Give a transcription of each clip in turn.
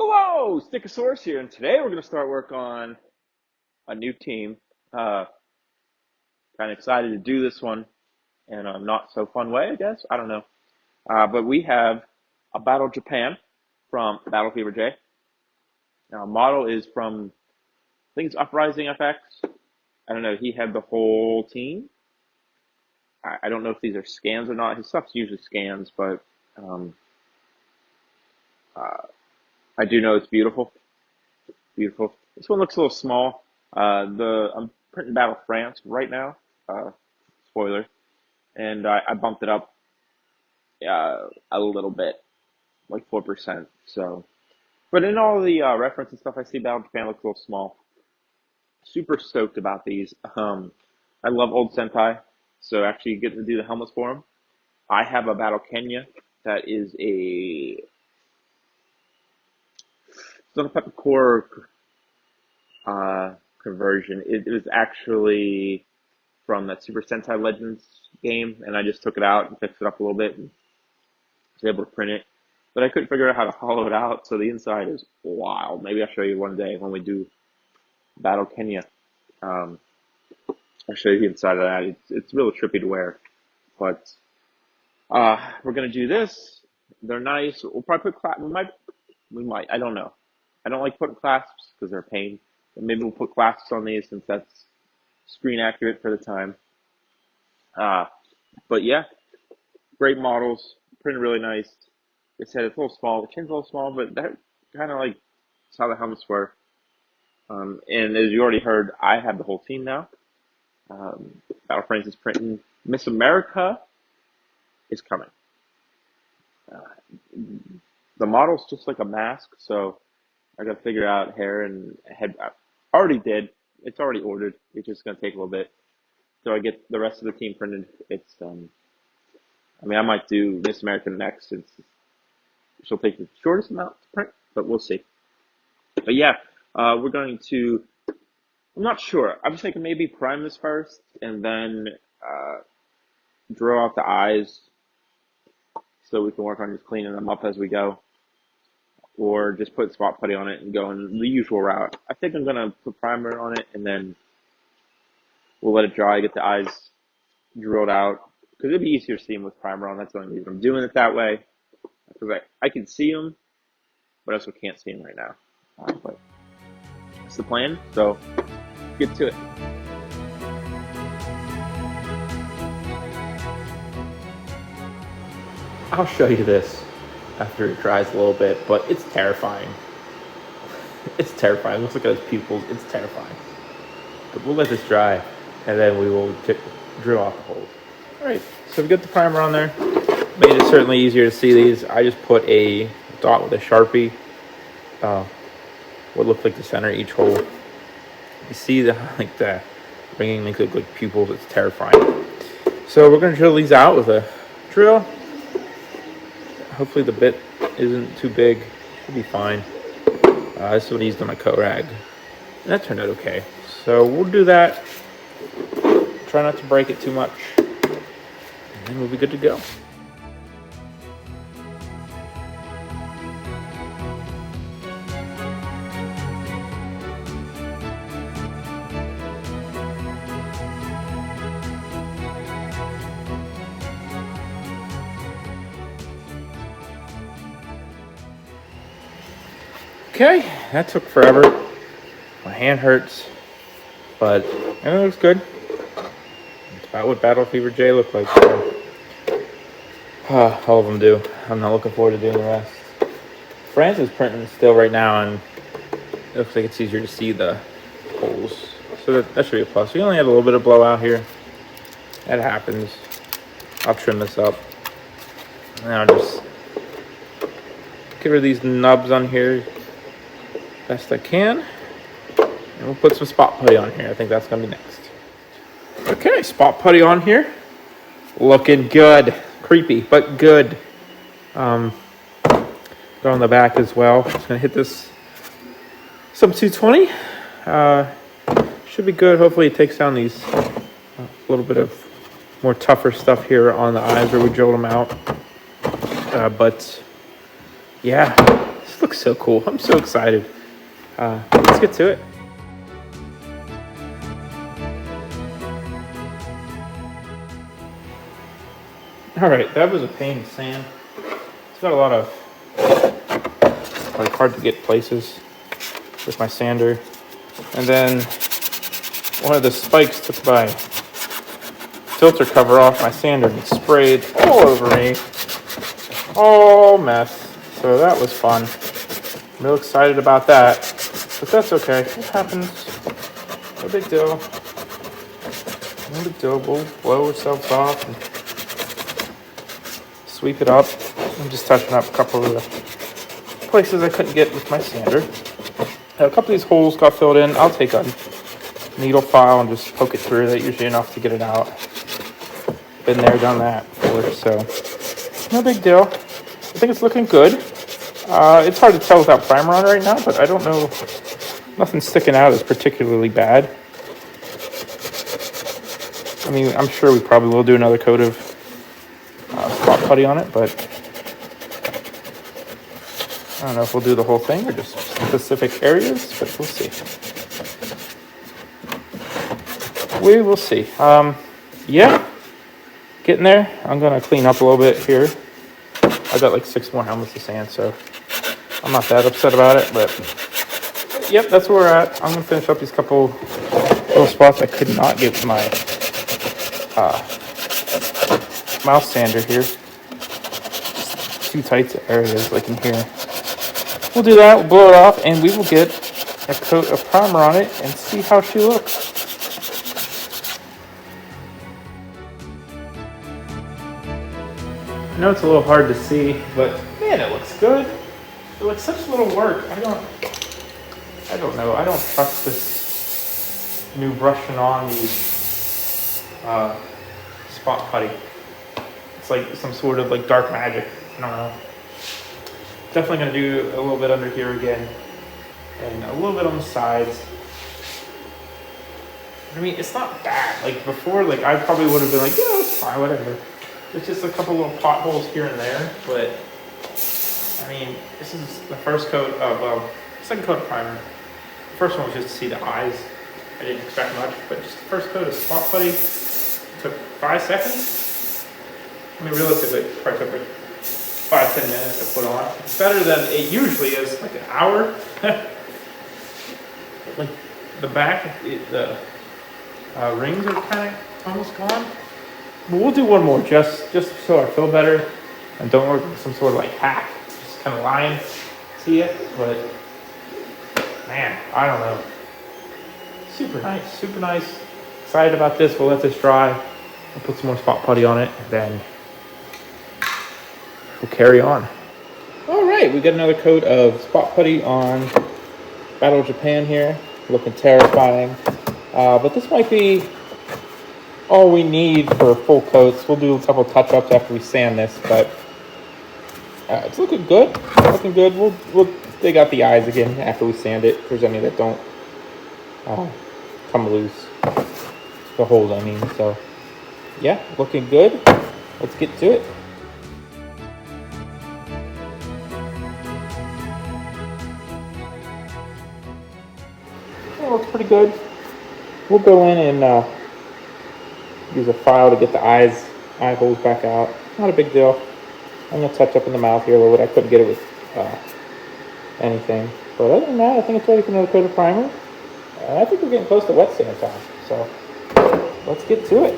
Hello, Stickosaurus here, and today we're going to start work on a new team. Kind of excited to do this one in a not so fun way, I guess. I don't know. But we have a Battle Japan from Battle Fever J. Now, model is from, I think it's Uprising FX. I don't know. He had the whole team. I don't know if these are scans or not. His stuff's usually scans, but um, uh, I do know it's beautiful. Beautiful. This one looks a little small. I'm printing Battle France right now. Spoiler, and I bumped it up a little bit, like 4%. So, but in all the reference and stuff, I see Battle Japan looks a little small. Super stoked about these. I love old Sentai, so actually getting to do the helmets for them. I have a Battle Kenya that is a it's not a peppercore conversion. It was actually from that Super Sentai Legends game, and I just took it out and fixed it up a little bit and was able to print it. But I couldn't figure out how to hollow it out, so the inside is wild. Maybe I'll show you one day when we do Battle Kenya. Um, I'll show you the inside of that. It's really trippy to wear, but we're gonna do this. They're nice. We'll probably put we might. I don't know. I don't like putting clasps because they're a pain. But maybe we'll put clasps on these since that's screen accurate for the time. Uh, but yeah, great models, printed really nice. They said it's a little small. The chin's a little small, but that kind of like is how the helmets were. And as you already heard, I have the whole team now. Battle France is printing. Miss America is coming. Uh, the model's just like a mask, so I got to figure out hair and head. I already did. It's already ordered. It's just gonna take a little bit. So I get the rest of the team printed. I mean, I might do Miss America next. She'll take the shortest amount to print, but we'll see. But yeah, we're going to. I'm not sure. I was thinking maybe prime this first, and then draw out the eyes, so we can work on just cleaning them up as we go, or just put spot putty on it and go in the usual route. I think I'm gonna put primer on it, and then we'll let it dry, get the eyes drilled out, because it'd be easier to see them with primer on. That's the only reason I'm doing it that way. Because I can see them, but I also can't see them right now. But that's the plan, so get to it. I'll show you this after it dries a little bit, but it's terrifying. It's terrifying. Let's look at his pupils. It's terrifying. But we'll let this dry, and then we will drill out the holes. All right, so we got the primer on there. Made it certainly easier to see these. I just put a dot with a Sharpie. What looked like the center of each hole. You see the ringing makes it look like pupils. It's terrifying. So we're gonna drill these out with a drill. Hopefully the bit isn't too big. Should be fine. This is what I used on my coat rag. And that turned out okay. So we'll do that. Try not to break it too much. And then we'll be good to go. Okay, that took forever. My hand hurts, but it looks good. It's about what Battle Fever J looked like. So. All of them do. I'm not looking forward to doing the rest. France is printing still right now, and it looks like it's easier to see the holes. So that should be a plus. We only had a little bit of blowout here. That happens. I'll trim this up. And I'll just get rid of these nubs on here best I can. And we'll put some spot putty on here. I think that's going to be next. Okay, spot putty on here. Looking good. Creepy, but good. Go on the back as well. Just going to hit this sub 220. Should be good. Hopefully it takes down these a little bit of more tougher stuff here on the eyes where we drilled them out. But yeah, This looks so cool. I'm so excited. Let's get to it. All right, that was a pain in the sand. It's got a lot of like hard to get places with my sander. And then one of the spikes took my filter cover off my sander and sprayed all over me. All mess. So that was fun. I'm real excited about that. But that's okay. It happens. No big deal. No big deal. We'll blow ourselves off and sweep it up. I'm just touching up a couple of the places I couldn't get with my sander. A couple of these holes got filled in. I'll take a needle file and just poke it through. That's usually enough to get it out. Been there, done that before, so no big deal. I think it's looking good. It's hard to tell without primer on right now, but I don't know. Nothing sticking out is particularly bad. I mean, I'm sure we probably will do another coat of spot putty on it, but I don't know if we'll do the whole thing or just specific areas, but we'll see. We will see. Yeah, getting there. I'm gonna clean up a little bit here. I got like 6 more helmets of sand, so I'm not that upset about it, but yep, that's where we're at. I'm gonna finish up these couple little spots I could not get to my mouse sander here. Just too tight areas like in here. We'll do that, we'll blow it off, and we will get a coat of primer on it and see how she looks. I know it's a little hard to see, but man, it looks good. It looks such little work. I don't know. I don't trust this new brushing on the spot putty. It's like some sort of like dark magic. I don't know. Definitely gonna do a little bit under here again, and a little bit on the sides. I mean, it's not bad. Like before, like I probably would have been like, yeah, it's fine, whatever. There's just a couple little potholes here and there, but I mean, this is the first coat of, second coat of primer. The first one was just to see the eyes. I didn't expect much, but just the first coat of spot putty took 5 seconds. I mean, realistically, it probably took like 5-10 minutes to put on. It's better than it usually is, like an hour. Like the back, the rings are kind of almost gone. But we'll do one more just so I feel better and don't look like some sort of like hack. Just kind of lying to you. But man, I don't know. Super nice, super nice. Excited about this. We'll let this dry. I'll put some more spot putty on it, and then we'll carry on. All right, we got another coat of spot putty on Battle of Japan here. Looking terrifying. But this might be all we need for full coats. We'll do a couple touch-ups after we sand this, but it's looking good. Looking good. We'll dig out the eyes again after we sand it. If there's any that don't come loose. The holes, I mean. So, yeah, looking good. Let's get to it. Yeah, looks pretty good. We'll go in and use a file to get the eye holes back out. Not a big deal. I'm gonna touch up in the mouth here a little bit. I couldn't get it with anything, but other than that, I think it's ready for another coat of primer. I think we're getting close to wet sand time, so let's get to it.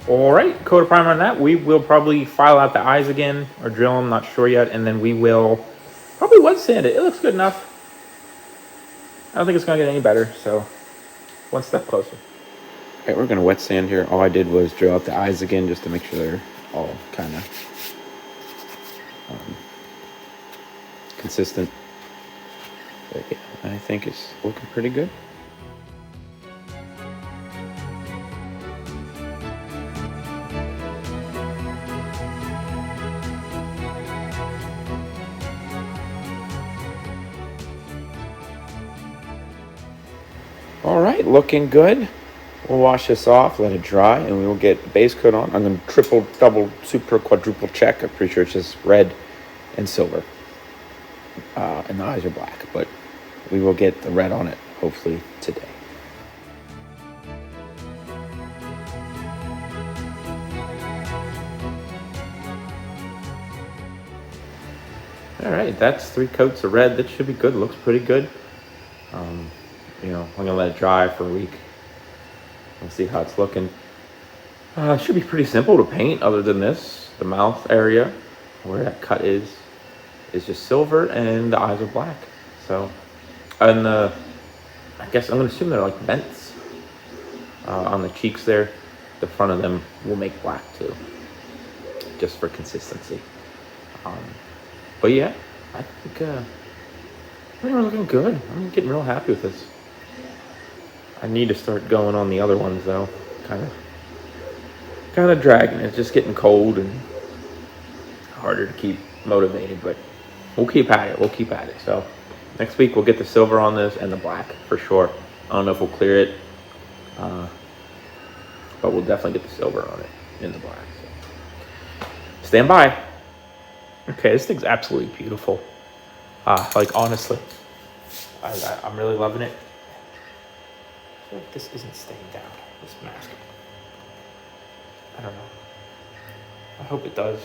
All right, coat of primer on that. We will probably file out the eyes again or drill them, not sure yet, and then we will probably wet sand it. It looks good enough. I don't think it's gonna get any better, so one step closer. All right, we're gonna wet sand here. All I did was drill out the eyes again just to make sure they're all kind of consistent. But yeah, I think it's looking pretty good. All right, looking good. We'll wash this off, let it dry, and we will get base coat on. I'm going to triple, double, super, quadruple check. I'm pretty sure it's just red and silver. And the eyes are black, but we will get the red on it hopefully today. All right, that's 3 coats of red. That should be good. Looks pretty good. You know, I'm gonna let it dry for a week. We'll see how it's looking. It should be pretty simple to paint. Other than this, the mouth area where that cut is just silver, and the eyes are black. So, and I guess I'm gonna assume they're like vents on the cheeks there. The front of them will make black too, just for consistency. But yeah, I think we're looking good. I'm getting real happy with this. I need to start going on the other ones though. Kind of dragging. It's just getting cold and harder to keep motivated, but we'll keep at it. We'll keep at it. So next week we'll get the silver on this and the black for sure. I don't know if we'll clear it, but we'll definitely get the silver on it and the black. So stand by. Okay, this thing's absolutely beautiful. Like honestly, I'm really loving it. I feel like this isn't staying down, this mask. I don't know. I hope it does.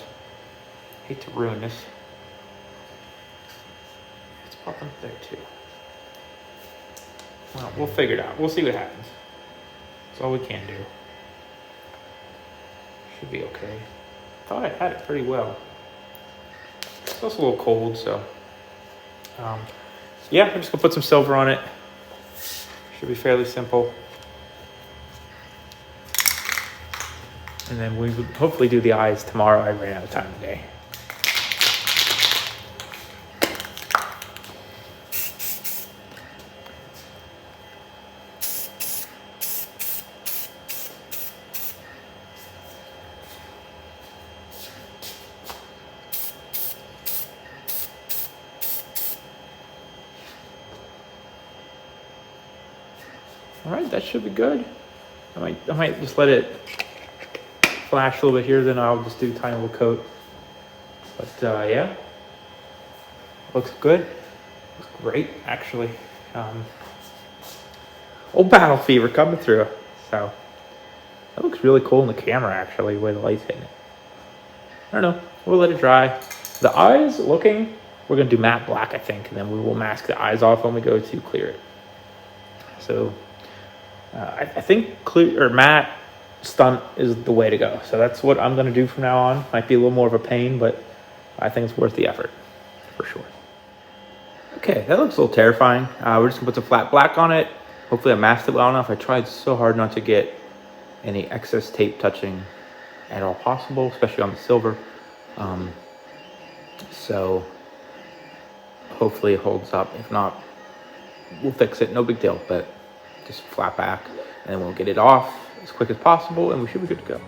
Hate to ruin this. It's popping up there too. Well, we'll figure it out. We'll see what happens. That's all we can do. Should be okay. Thought I had it pretty well. It's also a little cold, so yeah, I'm just gonna put some silver on it. Should be fairly simple. And then we would hopefully do the eyes tomorrow. I ran out of time today. All right, that should be good. I might just let it flash a little bit here, then I'll just do a tiny little coat. But yeah, looks good. Looks great, actually. Old battle fever coming through. So that looks really cool in the camera, actually, the way the light's hitting it. I don't know. We'll let it dry. The eyes looking, we're gonna do matte black, I think, and then we will mask the eyes off when we go to clear it. So I think clear or matte stunt is the way to go. So that's what I'm going to do from now on. Might be a little more of a pain, but I think it's worth the effort for sure. Okay, that looks a little terrifying. We're just going to put some flat black on it. Hopefully I masked it well enough. I tried so hard not to get any excess tape touching at all possible, especially on the silver. So hopefully it holds up. If not, we'll fix it. No big deal, but just flat back, and then we'll get it off as quick as possible, and we should be good to go.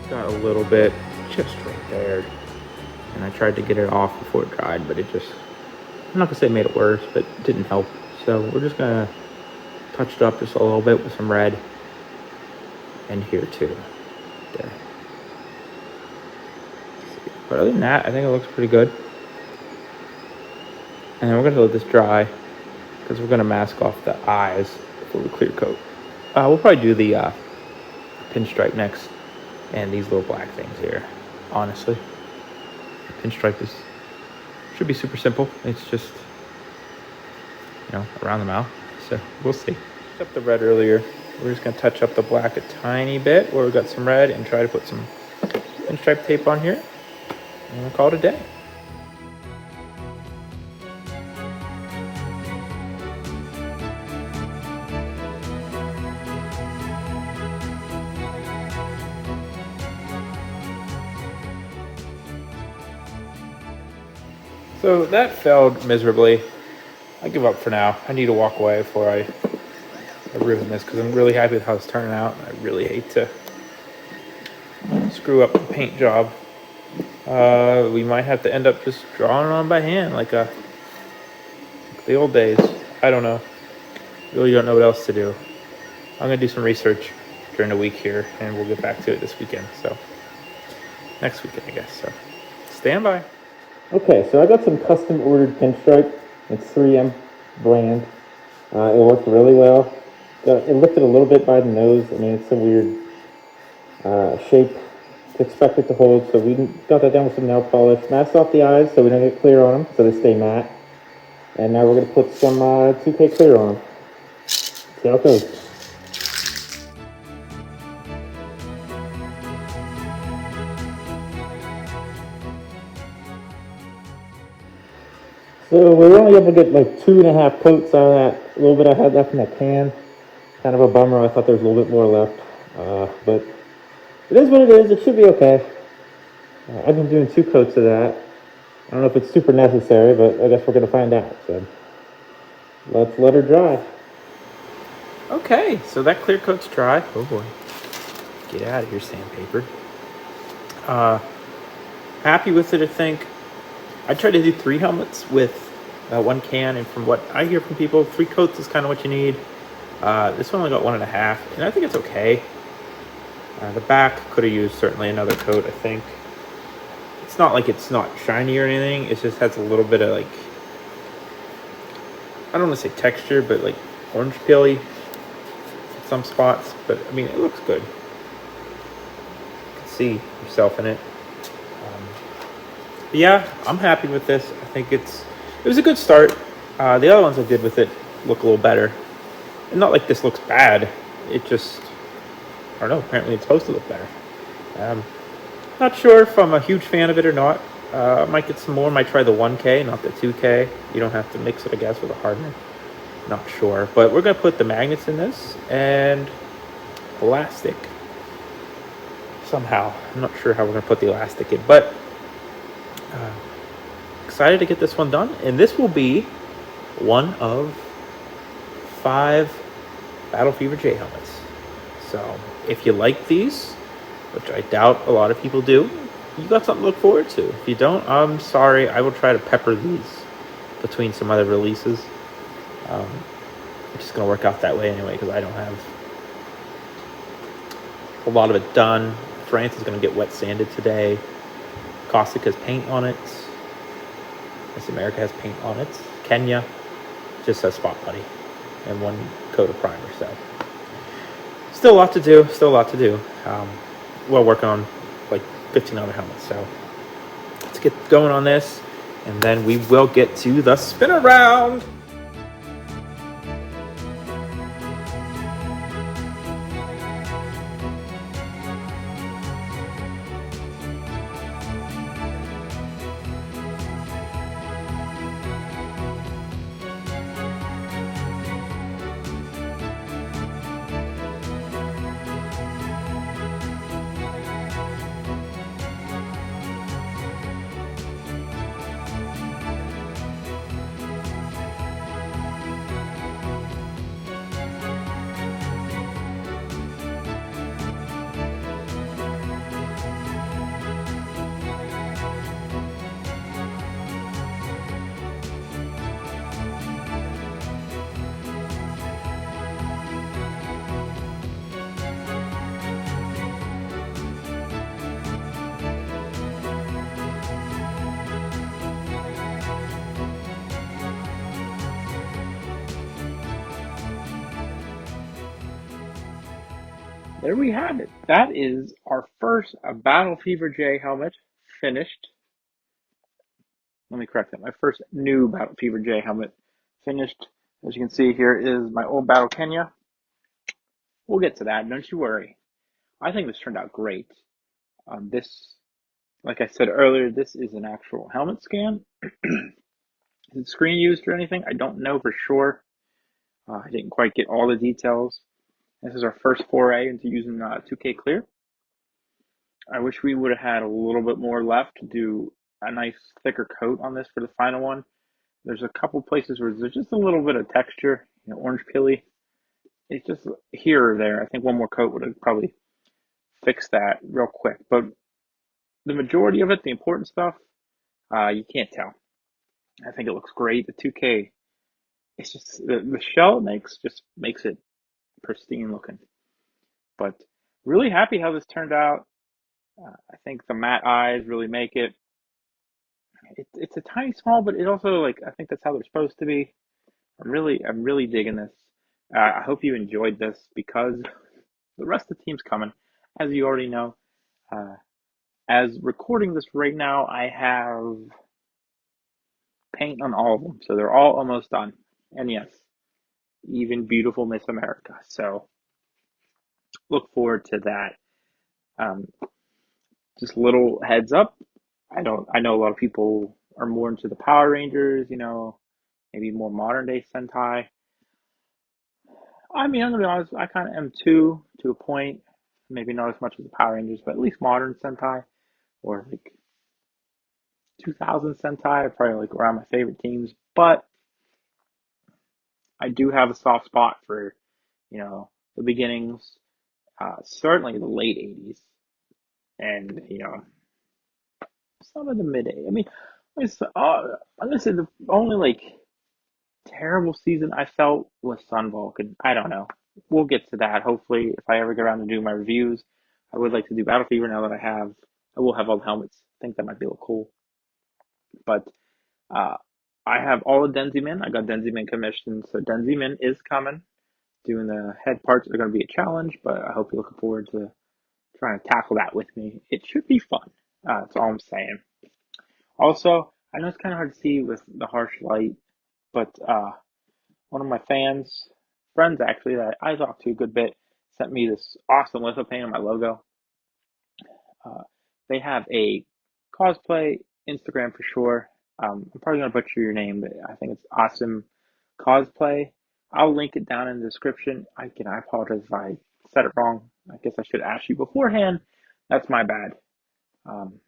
Got a little bit just right there, and I tried to get it off before it dried, but it just, I'm not gonna say it made it worse, but it didn't help. So we're just gonna touch it up just a little bit with some red, and here too, there. But other than that, I think it looks pretty good. And then we're going to let this dry because we're going to mask off the eyes before we clear coat. We'll probably do the pinstripe next and these little black things here, honestly. The pinstripe should be super simple. It's just, you know, around the mouth. So we'll see. Touched up the red earlier. We're just going to touch up the black a tiny bit where we got some red and try to put some pinstripe tape on here. And we'll call it a day. So that failed miserably. I give up for now. I need to walk away before I ruin this because I'm really happy with how it's turning out. I really hate to screw up the paint job. We might have to end up just drawing on by hand like a The old days. I don't know. Really don't know what else to do. I'm gonna do some research during the week here, and we'll get back to it this weekend. So next weekend, I guess. So stand by. Okay, so I got some custom ordered pinstripe. It's 3M brand. It worked really well. It lifted a little bit by the nose. I mean, it's a weird shape to expect it to hold. So we got that down with some nail polish. Masked off the eyes so we don't get clear on them, so they stay matte. And now we're gonna put some 2K clear on them. See how it goes. So we were only able to get like 2.5 coats out of that little bit I had left in that can. Kind of a bummer. I thought there was a little bit more left, but it is what it is. It should be okay. I've been doing 2 coats of that. I don't know if it's super necessary, but I guess we're gonna find out. So let's let her dry. Okay, so that clear coat's dry. Oh boy, get out of here, sandpaper. Uh, Happy with it. I think I tried to do 3 helmets with 1 can, and from what I hear from people, 3 coats is kind of what you need. This one only got 1.5, and I think it's okay. The back could have used certainly another coat, I think. It's not like it's not shiny or anything. It just has a little bit of like, I don't want to say texture, but like orange peely in some spots. But I mean, it looks good. You can see yourself in it. But yeah, I'm happy with this. I think it was a good start. The other ones I did with it look a little better. And not like this looks bad. It just, I don't know, apparently it's supposed to look better. Not sure if I'm a huge fan of it or not. I might get some more. Might try the 1K, not the 2K. You don't have to mix it, I guess, with a hardener. Not sure. But we're going to put the magnets in this and elastic somehow. I'm not sure how we're going to put the elastic in. But excited to get this one done. And this will be one of 5 Battle Fever J helmets. So if you like these, which I doubt a lot of people do, you got something to look forward to. If you don't, I'm sorry. I will try to pepper these between some other releases. It's just going to work out that way anyway, because I don't have a lot of it done. France is going to get wet sanded today. Caustic has paint on it. Miss America has paint on it. Kenya just has spot putty and 1 coat of primer. So still a lot to do. Well, working on like 15 other helmets. So let's get going on this, and then we will get to the spin around. There we have it. That is our first Battle Fever J helmet finished. Let me correct that. My first new Battle Fever J helmet finished. As you can see, here is my old Battle Kenya. We'll get to that. Don't you worry. I think this turned out great. This, like I said earlier, this is an actual helmet scan. Is it screen used or anything? I don't know for sure. I didn't quite get all the details. This is our first foray into using 2K Clear. I wish we would have had a little bit more left to do a nice thicker coat on this for the final one. There's a couple places where there's just a little bit of texture, orange peely. It's just here or there. I think one more coat would have probably fixed that real quick. But the majority of it, the important stuff, you can't tell. I think it looks great. The 2K it's just the shell it makes just makes it pristine looking. But really happy how this turned out. I think the matte eyes really make it. It's a tiny small, but it also like I think that's how they're supposed to be. I'm really digging this. I hope you enjoyed this because the rest of the team's coming, as you already know. Uh, as recording this right now, I have paint on all of them, so they're all almost done. And yes, even beautiful Miss America. So look forward to that. Um, just little heads up. I know a lot of people are more into the Power Rangers, maybe more modern day Sentai. I mean, I'm gonna be honest, I kind of am too, to a point. Maybe not as much as the Power Rangers, but at least modern Sentai or like 2000 Sentai are probably like around my favorite teams. But I do have a soft spot for, the beginnings, certainly the late 80s, and some of the mid 80s. I mean, I'm gonna say the only like terrible season I felt was Sun Vulcan. I don't know. We'll get to that. Hopefully, if I ever get around to doing my reviews, I would like to do Battle Fever now that I will have all the helmets. I think that might be a little cool. But uh, I have all of Denziman. I got Denziman commissioned, so Denziman is coming. Doing the head parts are going to be a challenge, but I hope you're looking forward to trying to tackle that with me. It should be fun. That's all I'm saying. Also, I know it's kind of hard to see with the harsh light, but one of my friends actually, that I talked to a good bit, sent me this awesome litho paint of my logo. Uh, they have a cosplay Instagram for sure. I'm probably gonna butcher your name, but I think it's awesome cosplay. I'll link it down in the description. I apologize if I said it wrong. I guess I should ask you beforehand. That's my bad. Um,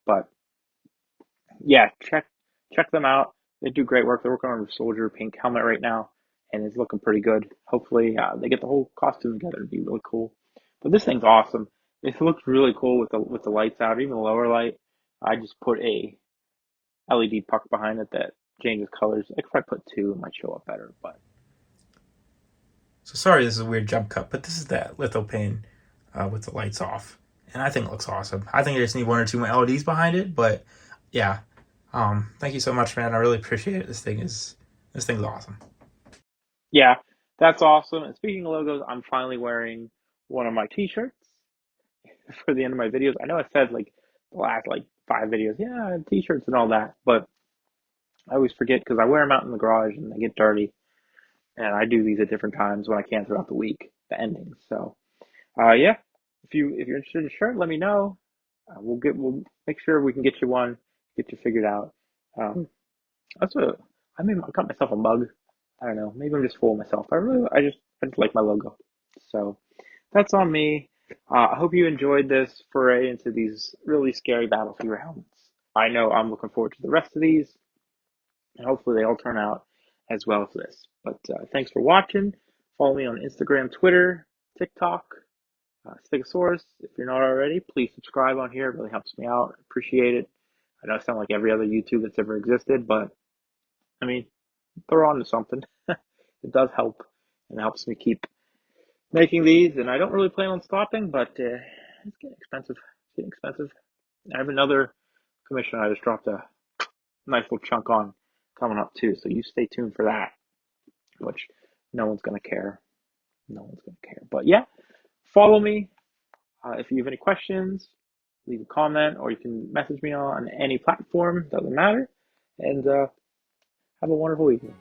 but yeah, check them out. They do great work. They're working on a soldier pink helmet right now, and it's looking pretty good. Hopefully, they get the whole costume together. It'd be really cool. But this thing's awesome. It looks really cool with the lights out, even the lower light. I just put a LED puck behind it that changes colors. I could probably put two, it might show up better. But so sorry, this is a weird jump cut, but this is that litho pane with the lights off, and I think it looks awesome. I think I just need one or two more LEDs behind it, but yeah. Thank you so much, man. I really appreciate it. This thing's awesome. Yeah, that's awesome. And speaking of logos, I'm finally wearing one of my t-shirts for the end of my videos. I know I said like the last like 5 videos, yeah, t-shirts and all that, but I always forget because I wear them out in the garage and they get dirty. And I do these at different times when I can throughout the week, the endings. So, yeah, if you're interested in a shirt, let me know. We'll make sure we can get you one, get you figured out. Um, that's what I got myself a mug. I don't know. Maybe I'm just fooling myself. I just like my logo. So that's on me. I hope you enjoyed this foray into these really scary Battle Fever helmets. I know I'm looking forward to the rest of these, and hopefully they all turn out as well as this. But thanks for watching. Follow me on Instagram, Twitter, TikTok, Stegosaurus. If you're not already, please subscribe on here. It really helps me out. I appreciate it. I know I sound like every other YouTube that's ever existed, but I mean, they're on to something. It does help, and it helps me keep making these. And I don't really plan on stopping, but it's getting expensive. It's getting expensive. I have another commission I just dropped a nice little chunk on coming up too. So you stay tuned for that, which no one's gonna care. No one's gonna care. But yeah, follow me. If you have any questions, leave a comment, or you can message me on any platform. Doesn't matter. And have a wonderful evening.